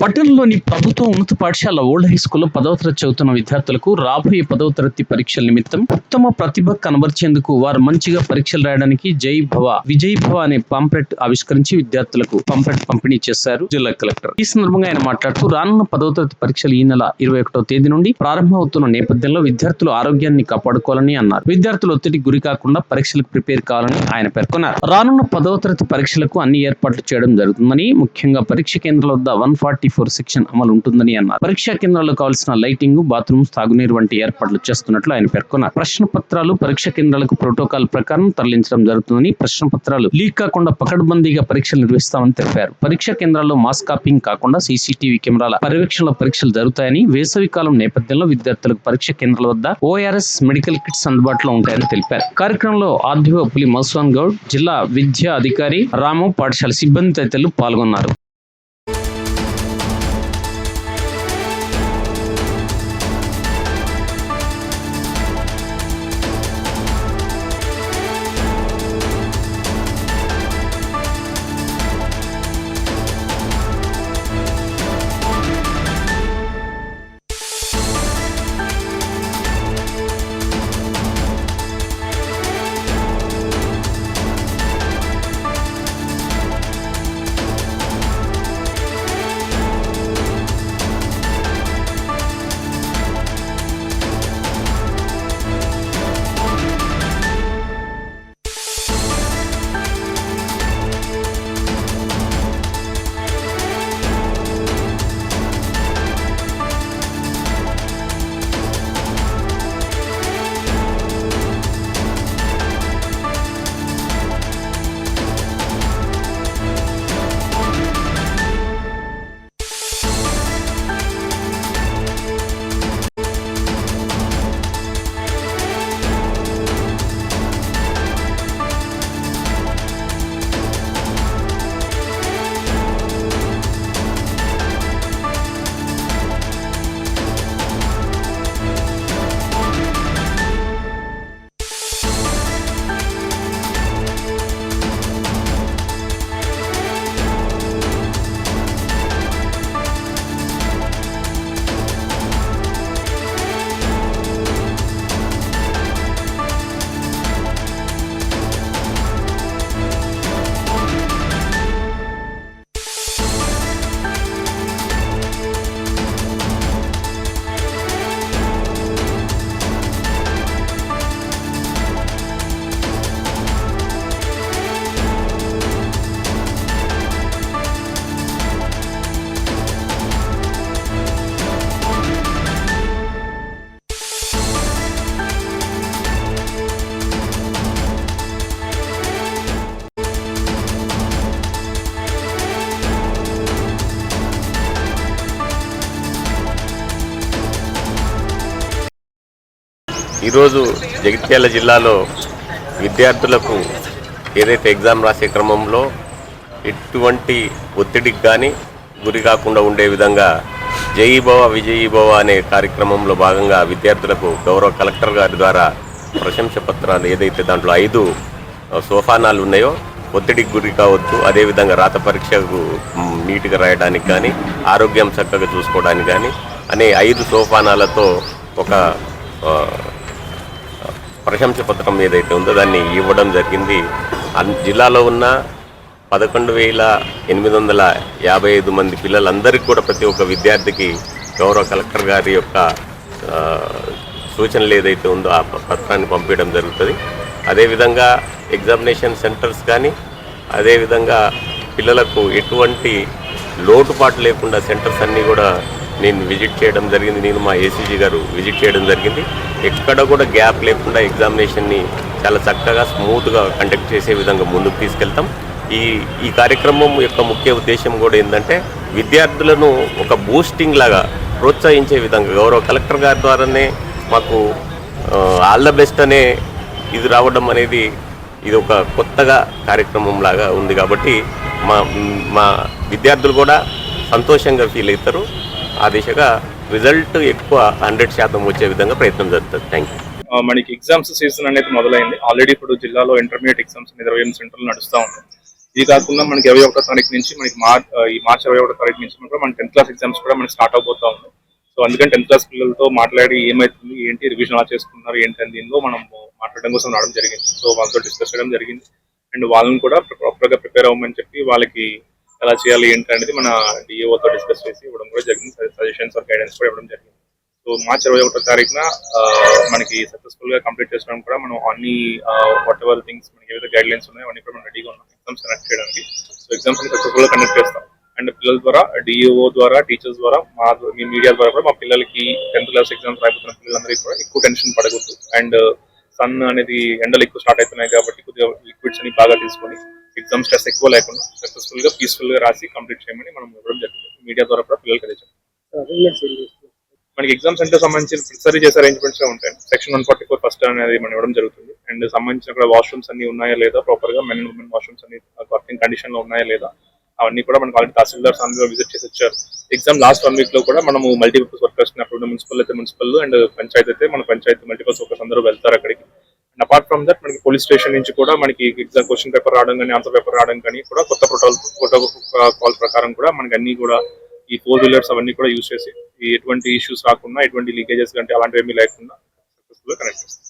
పట్టణంలోని ప్రభుత్వ ఉన్నత పాఠశాల ఓల్డ్ హై స్కూల్లో 10వ తరగతి చదువుతున్న విద్యార్థులకు రాబోయే 10వ తరగతి పరీక్షల నిమిత్తం ఉత్తమ ప్రతిభ కనబర్చేందుకు వారు మంచిగా పరీక్షలు రాయడానికి జై భవ విజయ్ భవ అనే పాంప్లెట్ ఆవిష్కరించి విద్యార్థులకు పాంప్లెట్ పంపిణీ చేశారు జిల్లా కలెక్టర్. ఈ సందర్భంగా ఆయన మాట్లాడుతూ రానున్న 10వ తరగతి పరీక్షలు ఈ నెల 21వ తేదీ నుండి ప్రారంభమవుతున్న నేపథ్యంలో విద్యార్థులు ఆరోగ్యాన్ని కాపాడుకోవాలని అన్నారు. విద్యార్థులు ఒత్తిడికి గురి కాకుండా పరీక్షలకు ప్రిపేర్ కావాలని ఆయన పేర్కొన్నారు. రానున్న 10వ తరగతి పరీక్షలకు అన్ని ఏర్పాట్లు చేయడం జరుగుతుందని, ముఖ్యంగా పరీక్ష కేంద్రాల వద్ద 144 సెక్షన్ అమలు ఉంటుందని అన్నారు. పరీక్షా కేంద్రాల్లో కావాల్సిన లైటింగ్, బాత్రూమ్స్, తాగునీరు వంటి ఏర్పాట్లు చేస్తున్నట్లు ఆయన పేర్కొన్నారు. ప్రశ్న పత్రాలు పరీక్ష కేంద్రాలకు ప్రోటోకాల్ ప్రకారం తరలించడం జరుగుతుందని, ప్రశ్న పత్రాలు లీక్ కాకుండా పకడ్బందీగా పరీక్షలు నిర్వహిస్తామని తెలిపారు. పరీక్షా కేంద్రాల్లో మాస్ కాపింగ్ కాకుండా సీసీటీవీ కెమెరాల పర్యవేక్షణలో పరీక్షలు జరుగుతాయని, వేసవి కాలం నేపథ్యంలో విద్యార్థులకు పరీక్ష కేంద్రాల వద్ద ఓఆర్ఎస్ మెడికల్ కిట్స్ అందుబాటులో ఉంటాయని తెలిపారు. కార్యక్రమంలో ఆర్డీఓ పులి మధుసూదన్ గౌడ్, జిల్లా విద్యా అధికారి రాము, పాఠశాల సిబ్బంది తదితరులు పాల్గొన్నారు. ఈరోజు జగిత్యాల జిల్లాలో విద్యార్థులకు ఏదైతే ఎగ్జామ్ రాసే క్రమంలో ఎటువంటి ఒత్తిడికి కానీ గురి కాకుండా ఉండే విధంగా జై భవ విజయీ భవ అనే కార్యక్రమంలో భాగంగా విద్యార్థులకు గౌరవ కలెక్టర్ గారి ద్వారా ప్రశంస పత్రాలు ఏదైతే దాంట్లో 5 సోపానాలు ఉన్నాయో ఒత్తిడికి గురి కావచ్చు, అదేవిధంగా రాత పరీక్షకు నీట్గా రాయడానికి కానీ, ఆరోగ్యం చక్కగా చూసుకోవడానికి కానీ అనే 5 సోపానాలతో ఒక ప్రశంస పత్రం ఏదైతే ఉందో దాన్ని ఇవ్వడం జరిగింది. జిల్లాలో ఉన్న 11,855 మంది పిల్లలందరికీ కూడా ప్రతి ఒక్క విద్యార్థికి గౌరవ కలెక్టర్ గారి యొక్క సూచనలు ఏదైతే ఉందో ఆ పత్రాన్ని పంపించడం జరుగుతుంది. అదేవిధంగా ఎగ్జామినేషన్ సెంటర్స్ కానీ, అదేవిధంగా పిల్లలకు ఎటువంటి లోటుపాటు లేకుండా సెంటర్స్ అన్నీ కూడా నేను విజిట్ చేయడం జరిగింది. నేను మా ఏసీజీ గారు విజిట్ చేయడం జరిగింది. ఎక్కడ కూడా గ్యాప్ లేకుండా ఎగ్జామినేషన్ని చాలా చక్కగా స్మూత్గా కండక్ట్ చేసే విధంగా ముందుకు తీసుకెళ్తాం. ఈ కార్యక్రమం యొక్క ముఖ్య ఉద్దేశం కూడా ఏంటంటే విద్యార్థులను ఒక బూస్టింగ్ లాగా ప్రోత్సహించే విధంగా గౌరవ కలెక్టర్ గారి ద్వారానే మాకు ఆల్ ద బెస్ట్ అనే ఇది రావడం అనేది ఇది ఒక కొత్తగా కార్యక్రమం లాగా ఉంది. కాబట్టి మా విద్యార్థులు కూడా సంతోషంగా ఫీల్ అవుతారు. ఆ దిశగా రిజల్ట్ ఎక్కువ 100% వచ్చే విధంగా ప్రయత్నం జరుగుతుంది. Thank you. మనకి ఎగ్జామ్స్ సీజన్ అనేది మొదలైంది. ఆల్రెడీ ఇప్పుడు జిల్లాలో ఇంటర్మీడియట్ ఎగ్జామ్స్ 20 సెంటర్లు నడుస్తూ ఉంది. ఇది కాకుండా మనకి 21వ తారీఖు నుంచి మనకి ఈ మార్చ్ 21వ తారీఖు నుంచి కూడా మన 10th క్లాస్ ఎగ్జామ్స్ కూడా మనకి స్టార్ట్ అవబోతా ఉంది. సో అందుకని 10th క్లాస్ పిల్లలతో మాట్లాడి ఏమైతుంది ఏంటి రివిజన్ ఎలా చేసుకున్నారు ఏంటి అని దీనిలో మనం మాట్లాడడం కోసం రావడం జరిగింది. సో వాళ్ళతో డిస్కస్ చేయడం జరిగింది అండ్ వాళ్ళని కూడా ప్రాపర్గా ప్రిపేర్ అవ్వమని చెప్పి వాళ్ళకి ఎలా చేయాలి ఏంటి అనేది మన డిఏఓతో డిస్కస్ చేసి ఇవ్వడం కూడా జరిగింది. సజెషన్స్ ఆర్ గైడెన్స్ కూడా ఇవ్వడం జరిగింది. సో మార్చ్ 21వ తారీఖున మనకి సక్సెస్ఫుల్ గా కంప్లీట్ చేసుకోవడం కూడా మనం అన్ని వాట్ ఎవర్ థింగ్స్ మనకి ఏదైతే గైడ్ లైన్స్ ఉన్నాయో అవన్నీ కూడా మనం రెడీగా ఉన్నాం ఎగ్జామ్స్ కండక్ట్ చేయడానికి. సో ఎగ్జామ్స్ ని సక్సెస్ఫుల్ గా కండక్ట్ చేస్తాం అండ్ పిల్లల ద్వారా డిఏఓ ద్వారా టీచర్స్ ద్వారా మీ మీడియా ద్వారా కూడా మా పిల్లలకి 10th క్లాస్ ఎగ్జామ్స్ రాయబోతున్న పిల్లలందరికీ కూడా ఎక్కువ టెన్షన్ పడకూడదు అండ్ సన్ అనేది ఎండలు ఎక్కువ స్టార్ట్ అవుతున్నాయి కాబట్టి కొద్దిగా లిక్విడ్స్ అని బాగా తీసుకొని ఎగ్జామ్ స్ట్రెస్ ఎక్కువ లేకుండా సక్సెస్ఫుల్ గా పీస్ఫుల్ గా రాసి కంప్లీట్ చేయమని మనం ఇవ్వడం జరిగింది. మీడియా ద్వారా కూడా పిల్లలకి అదే చెప్పాం. మనకి ఎగ్జామ్ సెంటర్ సంబంధించిన ప్రతిసారి చేసే అరేంజ్మెంట్స్ ఉంటాయి. సెక్షన్ 144 ఫస్ట్ అనేది మనం ఇవ్వడం జరుగుతుంది అండ్ సంబంధించిన అక్కడ వాష్రూమ్స్ అన్ని ఉన్నాయా లేదా, ప్రాపర్ గా మెన్ అండ్ ఉమెన్ వాష్రూమ్స్ అన్ని వర్కింగ్ కండిషన్ లో ఉన్నాయా లేదా, అవన్నీ కూడా మనకి ఆల్రెడీ తహసీల్దార్స్ అందరూ విజిట్ చేసి వచ్చారు. ఎగ్జామ్ లాస్ట్ 1 వీక్ లో కూడా మనము మల్టీపర్పస్ వర్కర్స్ అప్పుడు మున్సిపల్ అయితే మున్సిపల్ అండ్ పంచాయతీ అయితే మన పంచాయతీ మల్టీపర్పస్ వర్కర్స్ అందరూ వెళ్తారు అక్కడికి. అండ్ అపార్ట్ ఫ్రమ్ దట్ మనకి పోలీస్ స్టేషన్ నుంచి కూడా మనకి ఎగ్జామ్ క్వశ్చన్ పేపర్ రావడం కానీ ఆన్సర్ పేపర్ రావడం కానీ కూడా కొత్త ప్రోటోకాల్ ప్రకారం కూడా మనకి అన్ని కూడా ఈ 4 వీలర్స్ అవన్నీ కూడా యూజ్ చేసి ఎటువంటి ఇష్యూస్ రాకుండా ఎటువంటి లీకేజెస్ అంటే అలాంటివి ఏమీ లేకుండా సక్సెస్ఫుల్ గా కనెక్ట్ చేస్తాం.